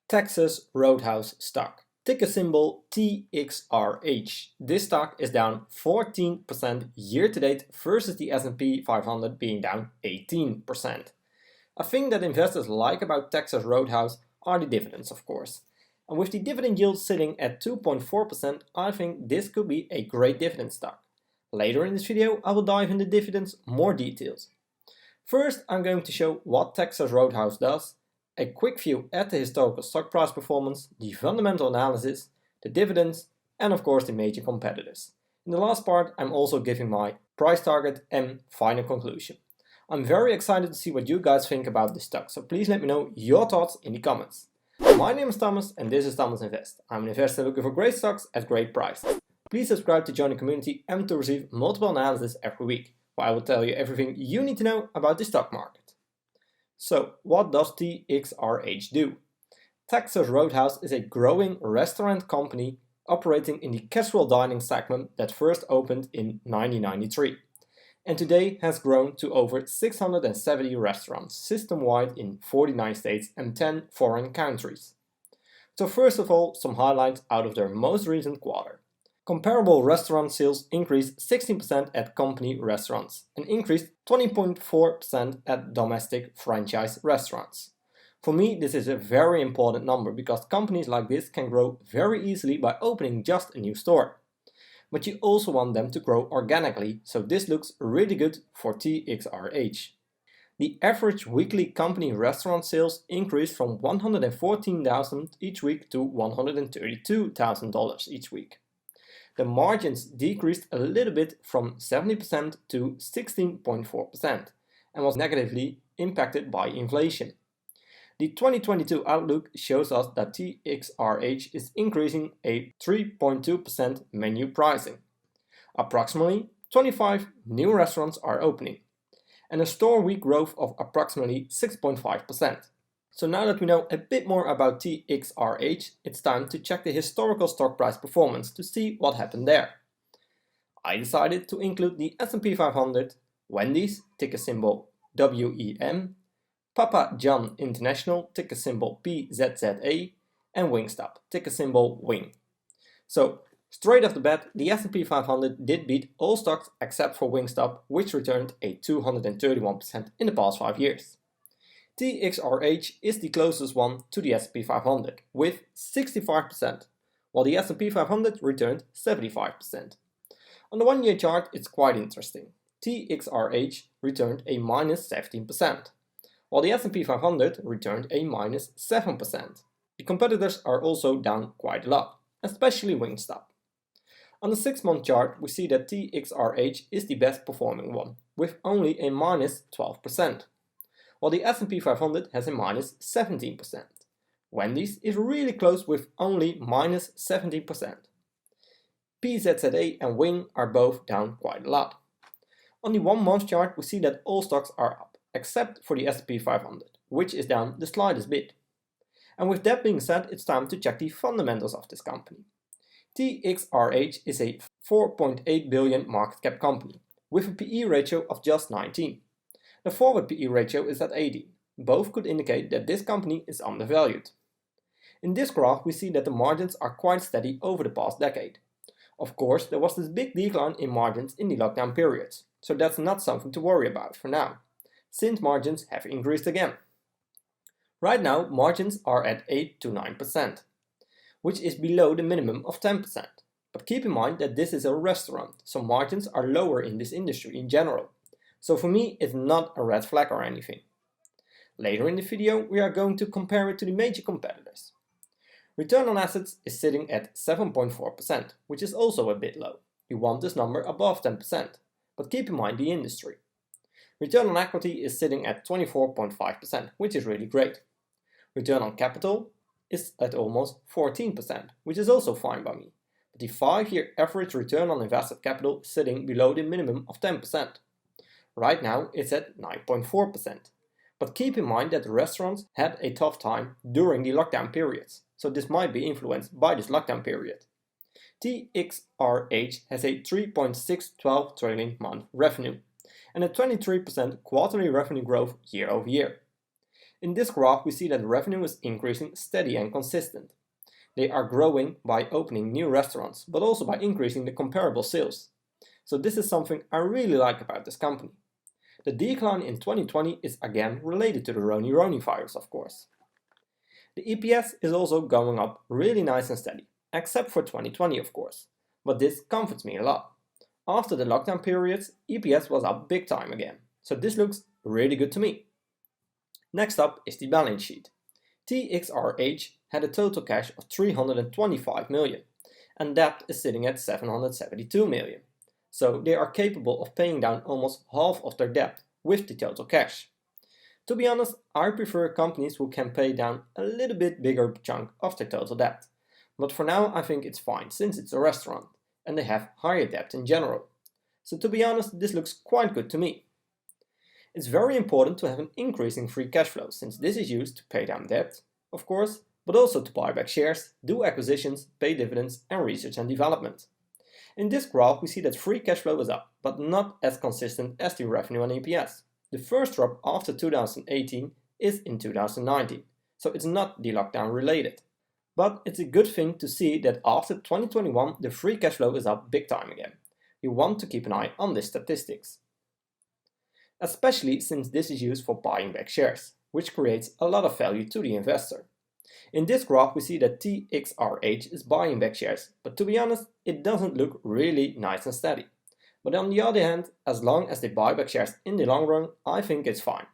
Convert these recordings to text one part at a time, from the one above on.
Texas Roadhouse stock. Ticker symbol TXRH. This stock is down 14% year to date versus the S&P 500 being down 18%. A thing that investors like about Texas Roadhouse are the dividends, of course. And with the dividend yield sitting at 2.4%, I think this could be a great dividend stock. Later in this video, I will dive into dividends more details. First, I'm going to show what Texas Roadhouse does, a quick view at the historical stock price performance, the fundamental analysis, the dividends, and of course the major competitors. In the last part, I'm also giving my price target and final conclusion. I'm very excited to see what you guys think about this stock, so please let me know your thoughts in the comments. My name is Thomas and this is Thomas Invest. I'm an investor looking for great stocks at great prices. Please subscribe to join the community and to receive multiple analysis every week, where I will tell you everything you need to know about the stock market. So, what does TXRH do? Texas Roadhouse is a growing restaurant company operating in the casual dining segment that first opened in 1993 and today has grown to over 670 restaurants system-wide in 49 states and 10 foreign countries. So first of all, some highlights out of their most recent quarter. Comparable restaurant sales increased 16% at company restaurants and increased 20.4% at domestic franchise restaurants. For me, this is a very important number because companies like this can grow very easily by opening just a new store. But you also want them to grow organically, so this looks really good for TXRH. The average weekly company restaurant sales increased from $114,000 each week to $132,000 each week. The margins decreased a little bit from 70% to 16.4% and was negatively impacted by inflation. The 2022 outlook shows us that TXRH is increasing a 3.2% menu pricing. Approximately 25 new restaurants are opening and a store week growth of approximately 6.5%. So now that we know a bit more about TXRH, it's time to check the historical stock price performance to see what happened there. I decided to include the S&P 500, Wendy's, ticker symbol WEM, Papa John International, ticker symbol PZZA, and Wingstop, ticker symbol WING. So straight off the bat, the S&P 500 did beat all stocks except for Wingstop, which returned a 231% in the past 5 years. TXRH is the closest one to the S&P 500 with 65%, while the S&P 500 returned 75%. On the 1-year chart, it's quite interesting. TXRH returned a minus 17%, while the S&P 500 returned a minus 7%. The competitors are also down quite a lot, especially Wingstop. On the 6-month chart, we see that TXRH is the best performing one, with only a minus 12%. While the S&P 500 has a minus 17%. Wendy's is really close with only minus 17%. PZZA and Wing are both down quite a lot. On the 1-month chart, we see that all stocks are up, except for the S&P 500, which is down the slightest bit. And with that being said, it's time to check the fundamentals of this company. TXRH is a 4.8 billion market cap company, with a PE ratio of just 19. The forward PE ratio is at 80. Both could indicate that this company is undervalued. In this graph, we see that the margins are quite steady over the past decade. Of course, there was this big decline in margins in the lockdown periods, so that's not something to worry about for now, since margins have increased again. Right now, margins are at 8 to 9%, which is below the minimum of 10%. But keep in mind that this is a restaurant, so margins are lower in this industry in general. So for me, it's not a red flag or anything. Later in the video, we are going to compare it to the major competitors. Return on assets is sitting at 7.4%, which is also a bit low. You want this number above 10%, but keep in mind the industry. Return on equity is sitting at 24.5%, which is really great. Return on capital is at almost 14%, which is also fine by me. But the 5-year average return on invested capital is sitting below the minimum of 10%. Right now, it's at 9.4%. But keep in mind that the restaurants had a tough time during the lockdown periods, so this might be influenced by this lockdown period. TXRH has a 3.612 trailing month revenue and a 23% quarterly revenue growth year over year. In this graph, we see that revenue is increasing steady and consistent. They are growing by opening new restaurants, but also by increasing the comparable sales. So this is something I really like about this company. The decline in 2020 is again related to the Roni virus, of course. The EPS is also going up really nice and steady, except for 2020 of course, but this comforts me a lot. After the lockdown periods, EPS was up big time again, so this looks really good to me. Next up is the balance sheet. TXRH had a total cash of 325 million, and debt is sitting at 772 million. So they are capable of paying down almost half of their debt with the total cash. To be honest, I prefer companies who can pay down a little bit bigger chunk of their total debt. But for now I think it's fine since it's a restaurant and they have higher debt in general. So to be honest, this looks quite good to me. It's very important to have an increasing free cash flow since this is used to pay down debt, of course, but also to buy back shares, do acquisitions, pay dividends and research and development. In this graph we see that free cash flow is up, but not as consistent as the revenue and EPS. The first drop after 2018 is in 2019, so it's not the lockdown related. But it's a good thing to see that after 2021 the free cash flow is up big time again. You want to keep an eye on these statistics. Especially since this is used for buying back shares, which creates a lot of value to the investor. In this graph we see that TXRH is buying back shares, but to be honest, it doesn't look really nice and steady. But on the other hand, as long as they buy back shares in the long run, I think it's fine.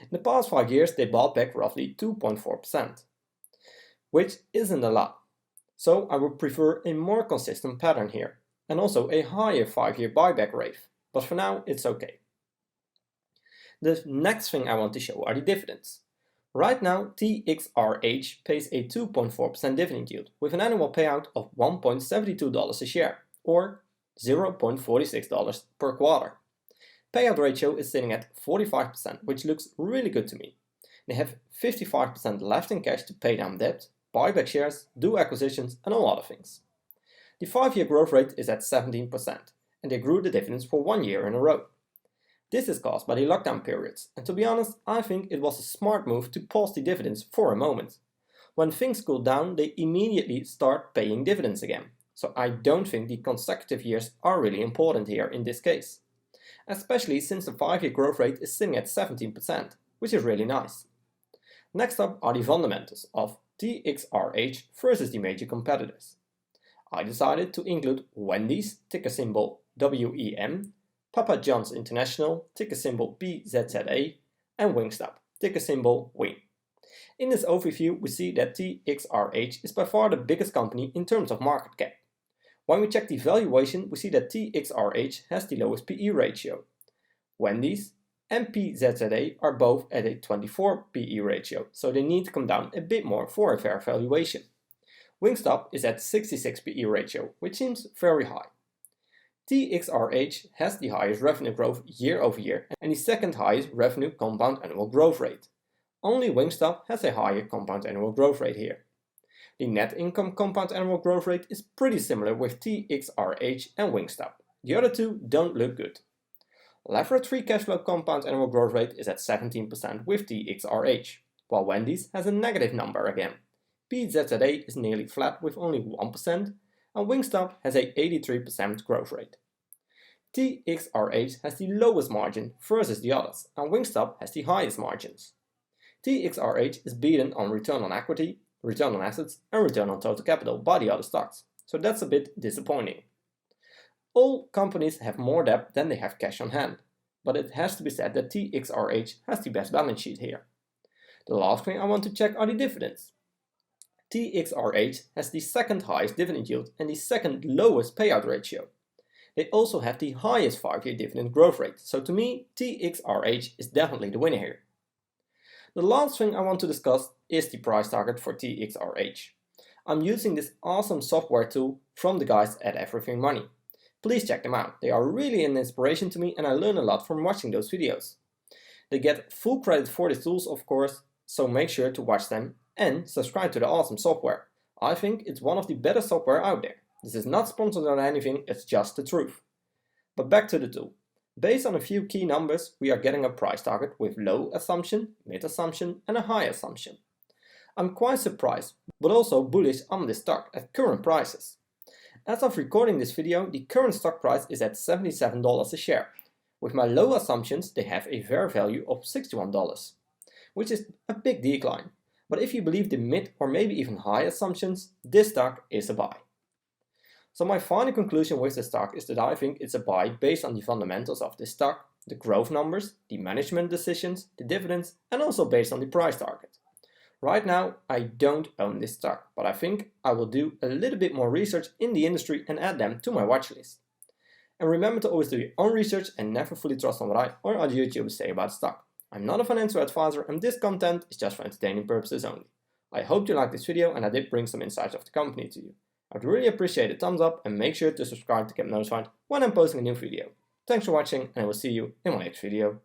In the past 5 years they bought back roughly 2.4%, which isn't a lot. So I would prefer a more consistent pattern here, and also a higher 5-year buyback rate, but for now it's okay. The next thing I want to show are the dividends. Right now, TXRH pays a 2.4% dividend yield with an annual payout of $1.72 a share, or $0.46 per quarter. Payout ratio is sitting at 45%, which looks really good to me. They have 55% left in cash to pay down debt, buy back shares, do acquisitions and all other things. The 5-year growth rate is at 17%, and they grew the dividends for 1 year in a row. This is caused by the lockdown periods, and to be honest, I think it was a smart move to pause the dividends for a moment. When things cool down, they immediately start paying dividends again, so I don't think the consecutive years are really important here in this case. Especially since the 5-year growth rate is sitting at 17%, which is really nice. Next up are the fundamentals of TXRH versus the major competitors. I decided to include Wendy's, ticker symbol WEM, Papa John's International, ticker symbol PZZA, and Wingstop, ticker symbol WING. In this overview, we see that TXRH is by far the biggest company in terms of market cap. When we check the valuation, we see that TXRH has the lowest PE ratio. Wendy's and PZZA are both at a 24 PE ratio, so they need to come down a bit more for a fair valuation. Wingstop is at 66 PE ratio, which seems very high. TXRH has the highest revenue growth year over year and the second highest revenue compound annual growth rate. Only Wingstop has a higher compound annual growth rate here. The net income compound annual growth rate is pretty similar with TXRH and Wingstop. The other two don't look good. Levered free cash flow compound annual growth rate is at 17% with TXRH, while Wendy's has a negative number again. PZZA is nearly flat with only 1%, and Wingstop has a 83% growth rate. TXRH has the lowest margin versus the others, and Wingstop has the highest margins. TXRH is beaten on return on equity, return on assets, and return on total capital by the other stocks, so that's a bit disappointing. All companies have more debt than they have cash on hand, but it has to be said that TXRH has the best balance sheet here. The last thing I want to check are the dividends. TXRH has the second highest dividend yield and the second lowest payout ratio. They also have the highest 5-year dividend growth rate, so to me, TXRH is definitely the winner here. The last thing I want to discuss is the price target for TXRH. I'm using this awesome software tool from the guys at Everything Money. Please check them out, they are really an inspiration to me and I learn a lot from watching those videos. They get full credit for these tools of course, so make sure to watch them and subscribe to the awesome software. I think it's one of the better software out there. This is not sponsored or anything, it's just the truth. But back to the tool. Based on a few key numbers, we are getting a price target with low assumption, mid assumption and a high assumption. I'm quite surprised, but also bullish on this stock at current prices. As of recording this video, the current stock price is at $77 a share. With my low assumptions, they have a fair value of $61, which is a big decline. But if you believe the mid or maybe even high assumptions, this stock is a buy. So my final conclusion with this stock is that I think it's a buy based on the fundamentals of this stock, the growth numbers, the management decisions, the dividends, and also based on the price target. Right now, I don't own this stock, but I think I will do a little bit more research in the industry and add them to my watch list. And remember to always do your own research and never fully trust on what I or other YouTubers say about stock. I'm not a financial advisor and this content is just for entertaining purposes only. I hope you liked this video and I did bring some insights of the company to you. I'd really appreciate a thumbs up and make sure to subscribe to get notified when I'm posting a new video. Thanks for watching and I will see you in my next video.